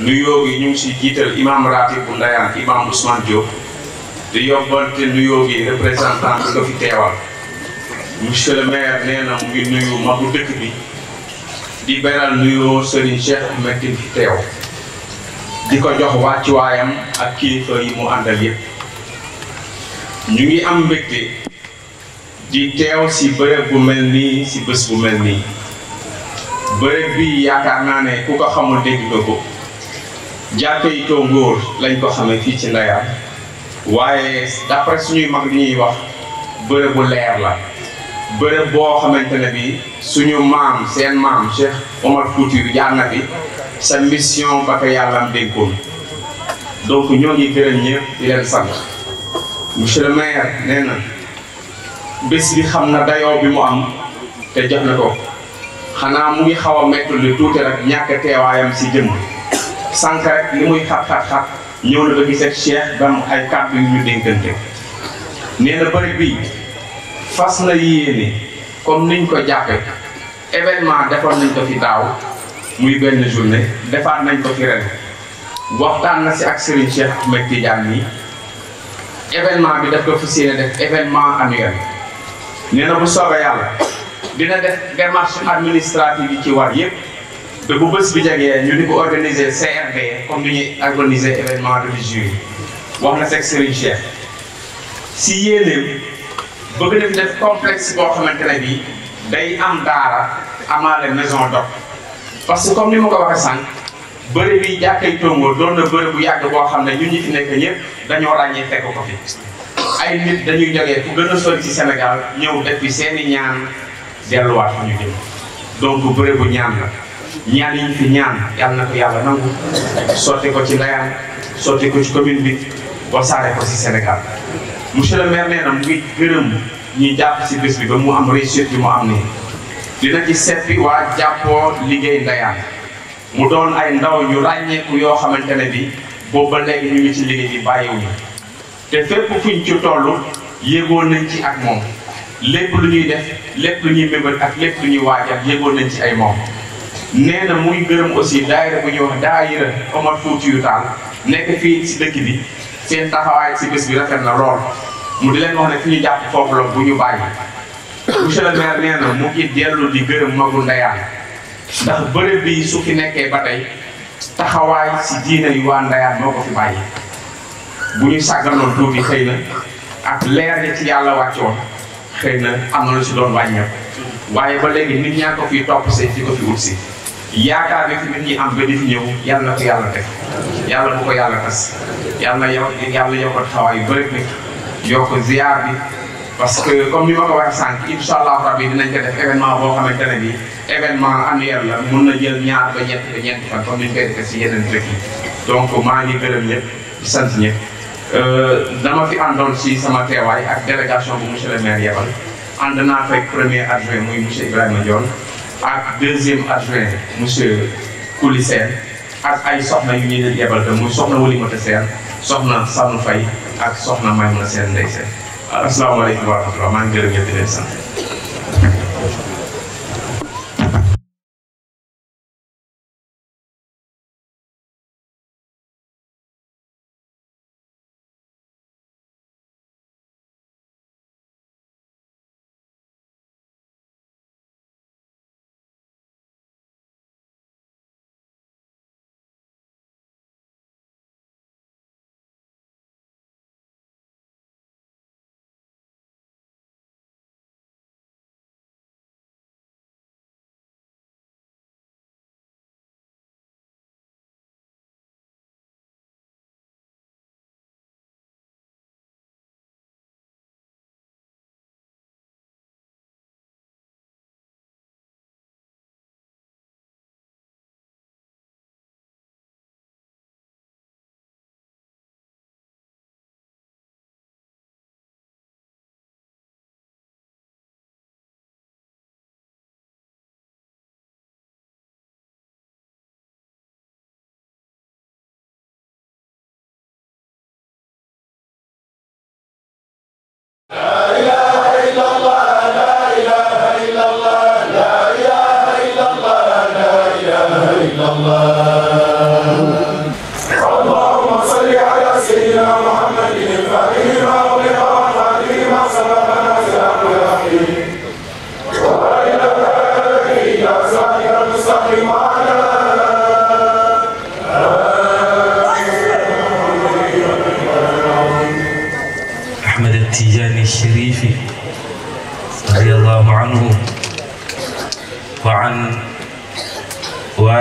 nuyoo gi ñu ngi si jiital imam ratib bu Ndayane imam Ousmane Diop di yóbbante nuyoo gi représentant bi nga fi teewal monsieur le maire nee na mu ngi nuyu magu dëkk bi di beral nuyoo Serigne Cheikh Ahmed fi teew di ko jox wàccuwaayam ak kilifa yi mu àndal yépp ñu ngi am mbégte di teew si bërëb bu mel nii si bés bu mel nii bërëb bi yaakaar naa ne ku ko xamul dégg nga ko jàppee Tongoor lañ ko xamee fii ci Ndayane waaye d'après suñuy mag li ñuy wax bërëb bu leer la bërëb boo xamante ne bi suñu maam seen maam Cheikh Omar Foutiyou jaar na fi sa mission ba ko yàlla am dénkoon donc ñoo ngi gërëm ñëpp di leen sant monsieur le maire nee na bés bi xam na dayoo bi mu am te jox na ko xanaa mu ngi xaw a mettul li tuuti rek ñàkk teewaayam si jëm sànq rek li muy xat-xat-xat ñëw na ba gis ak Cheikh ba mu ay kàddu yu ñu dénkante nee na bërëb bi fas na yéene comme niñ ko jàppe événement defoon nañ ko fi daaw muy benn journée defaat nañ ko fi ren waxtaan na si ak Serigne Cheikh Ahmed Tidiane nii événement bi daf ko fas yéene def événement annuel nee na bu soobee yàlla dina def démarche administrative yi ci war yépp te bu bés bi jegee ñu di ko organiser CRD comme ni ñuy organiser événement religieux yi wax na seeg Serigne Cheikh si yéeneem bëgg na fi def complexe boo xamante ne bii day am daara amaale maison d'hôte parce que comme ni ma ko waxee sànq bërëb bi jàkkay Tongoor doon na bërëb bu yàgg boo xam ne ñun ñi fi nekk ñëpp dañoo ràññee fekk ko fi ay nit dañuy jógee fu gën a sori ci Sénégal ñëw def fi seeni ñaan delluwaat fa ñu jëm donc bërëb bu ñaan la ñaan yi ñu fi ñaan yàlla na ko yàlla nangu sotti ko ci Ndayane sotti ko ci commune bi wasaare ko ci Sénégal monsieur le maire nee na mu ngi gërëm ñi jàpp si bés bi ba mu am réussite bi mu am nii dina ci seppi waa jàppoo liggéey Ndayane mu doon ay ndaw ñu ràññeeku yoo xamante ne bi boobu ba léegi ñu ngi ci liggéey bi bàyyiwuñu te fépp fuñ ci toll yéegoon nañ ci ak moom lépp lu ñuy def lépp lu ñuy mébal ak lépp lu ñuy waajal yéegoon nañ ci ay moom nee na muy gërëm aussi daayira bu ñuy wax daayira Omar Foutiyou Tall nekk fii si dëkk bi seen taxawaay si bés bi rafet na lool mu di leen wax ne fi ñu jàpp foofu la bu ñu bàyyi monsieur le maire nee na mu ngi dellu di gërëm magu Ndayane ndax bërëb bi su fi nekkee ba tey taxawaay si diine yu waa Ndayane moo ko fi bàyyi bu ñu sàgganoon tuuti xëy na ak leer yi ci yàlla wàccoon xëy na am na lu si doon wàññeeku waaye ba léegi nit ñaa ko fi topp see di ko fi ut si yaakaar bi fi nit ñi am ba di fi ñëw yàlla na ko yàlla def yàlla bu ko yàlla tas yàlla yokk taxawaay yu bëri nag yokk ziar bi parce que comme ni ma ko waxee sànq incha allah rabbi dinañ ko def événement boo xamante ne bi événement annuel la mun na jël ñaar ba ñeenti fan comme ni ñu koy defee si yeneen dëkk yi donc maa ngi gërëm ñëpp di sant ñëpp dama fi àndoon si sama teewaay ak délégation bu monsieur le maire yebal ànd naa fekk premier adjoint muy monsieur Ibrahima Dione ak deuxième adjoint monsieur Kouli Sène ak ay soxna yu ñuy yebal te muy soxna Walimata Sène soxna Sanu Faye ak soxna Maymuna Sène Ndey Sène asalaamaaleykum wa rahmatulah maa ngi gërëm ñëpp di leen sant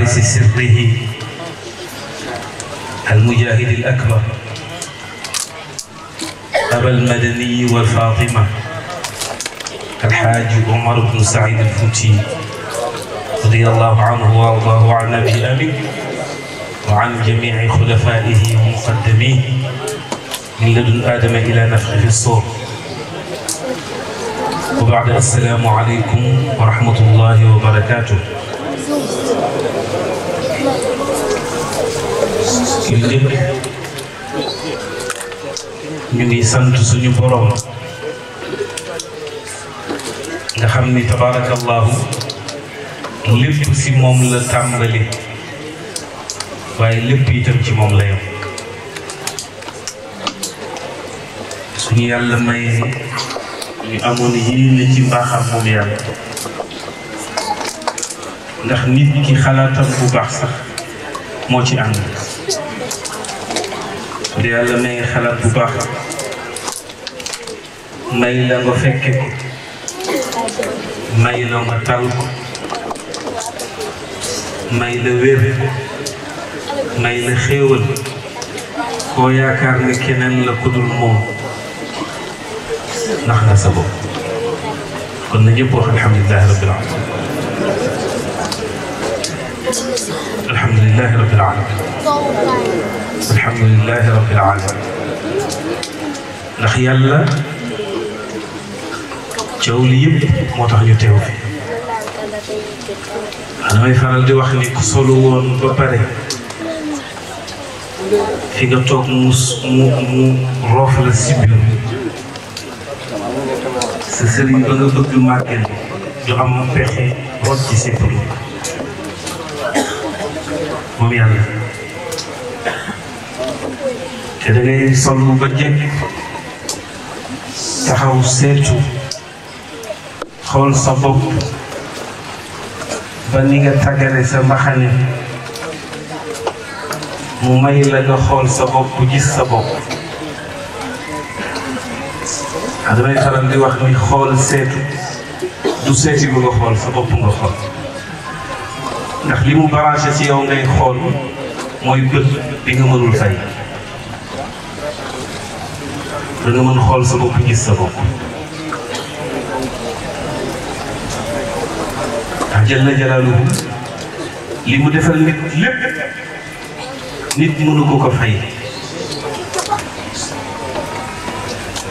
ووارث سره المجاهد الأكبر أبا المدني والفاطمة الحاج عمر بن سعيد الفوتي رضي الله عنه وارضاه عن أبي آمين وعن جميع خلفائه ومقدميه من لدن آدم إلى نفخ في الصور. وبعد السلام عليكم ورحمة الله وبركاته. ñu ngi sant suñu borom nga xam ni tabarakallahu lépp si moom la tàmbali waaye lépp itam ci moom la yem. suñu yàlla may ñu amoon yéene ci mbaaxam moom yàlla ndax nit ki xalaatam bu baax sax moo ci ànd. di yàlla may xalaat bu baax may la nga fekke ko may la nga tal ko may la wér may la xéewal koo yaakaar ne keneen la ku dul moom ndax nga sa bopp. kon na ñëpp wax alhamdulilahi rabbil alamin alhamdulilahi rabbil alamin alhamdulilahi rabbil alamin ndax yàlla coow li yëpp moo tax ñu teew fi. damay faral di wax ni ku solo woon ba pare fi nga toog mu roof la si biir sa sëriñ ba nga bëgg màggal du am pexe rot ci séppalu moom yàlla. te da ngay sol ba jekk taxaw seetu xool sa bopp ba ni nga tàggale sa mbaxane mu may la nga xool sa bopp gis sa bopp. damay faral di wax ni xool seetu du seeti bu nga xool sa bopp nga xool ndax li mu branché ci yow ngay xool mooy bët bi nga mënul fay. da nga mën xool sa bopp gis sa bopp. ndax jalla jalaaluhu li mu defal nit lépp nit mënu ko fay.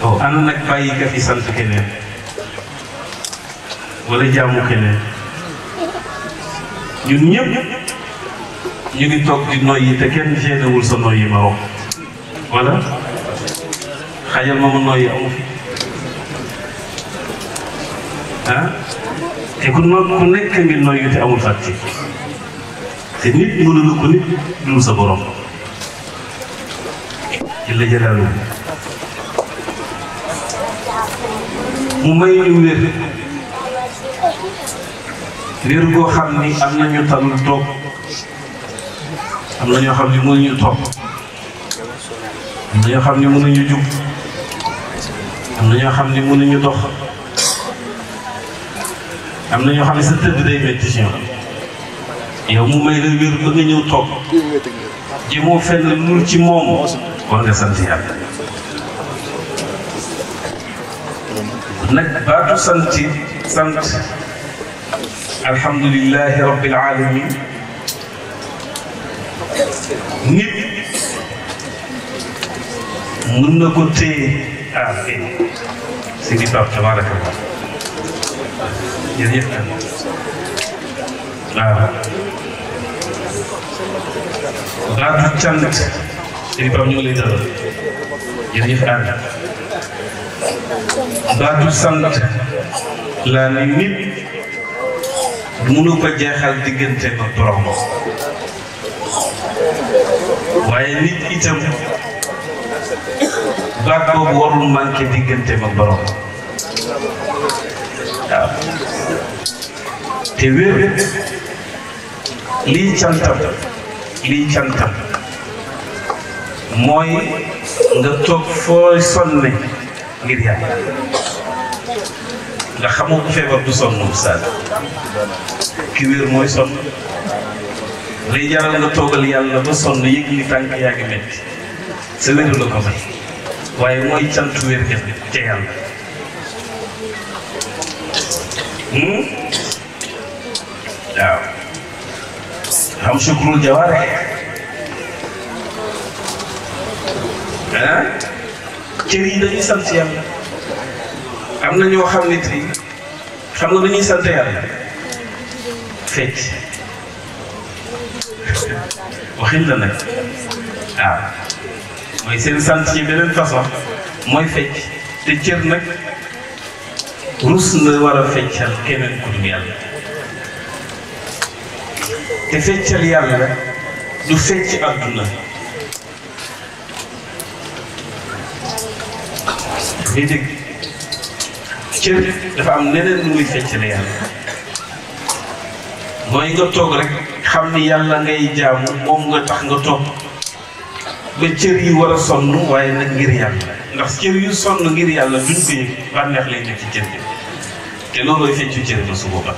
waaw ana nag bàyyi ka fi sant keneen wala jaamu keneen. ñun ñëpp ñu ngi toog di noyyi te kenn génnewul sa noyyi ma wax wala xajal ma noyyi amu fi te ku nekk ngi noyyi te amul fàtte te nit mënulu ko nit dul sa borom jalla jalaaluhu. mu may ñu wér goo xam ni am na ñu talul toog am na ñoo xam ni mënuñu toog am na ñoo xam ni mënuñu jug am na ñoo xam ni mënuñu dox am na ñoo xam ne sa tëdd day métti ci ñoom yow mu may la wér ba nga ñëw toog jëmoo fenn lul ci moom war nga sant yàlla. nag baatu sant alhamdulilahi rabbil alamin nit mën na ko téye si di Pape tabarakallah jërëjëf waaw baatu cant si di Pape ñu ngi lay dalal jërëjëf baatu sant laa ni nit mënu ko jeexal diggante ak borom waaye nit itam baat boobu warul manqué diggante ak borom waaw te wér lii cantam mooy nga toog fooy sonne ngir yàlla nga xamoo ko feebar du sonn Oustaz ki wér mooy sonn lay jaral nga toogal yàlla ba sonn yëg ni tànk yaa ngi metti sa wéru la ko may waaye mooy cant wér ga ca yàlla waaw xam sukrul jawaare cër yi dañuy sant yàlla am na ñoo xam ne tey xam nga dañuy sant yàlla fecc waxin la nag waaw mooy seen sant ci beneen façon mooy fecc te cër nag rus na war a feccal keneen ku dul yàlla te feccal yàlla du fecc àdduna ngay dégg cër dafa am neneen lu muy feccale yàlla mooy nga toog rek xam ni yàlla ngay jaamu moom nga tax nga toog ba cër yi war a sonn waaye nag ngir yàlla ndax cër yu sonn ngir yàlla duñ ko yëg bànneex lay nekk ci cër bi te loolooy feccu cër ba su boobaa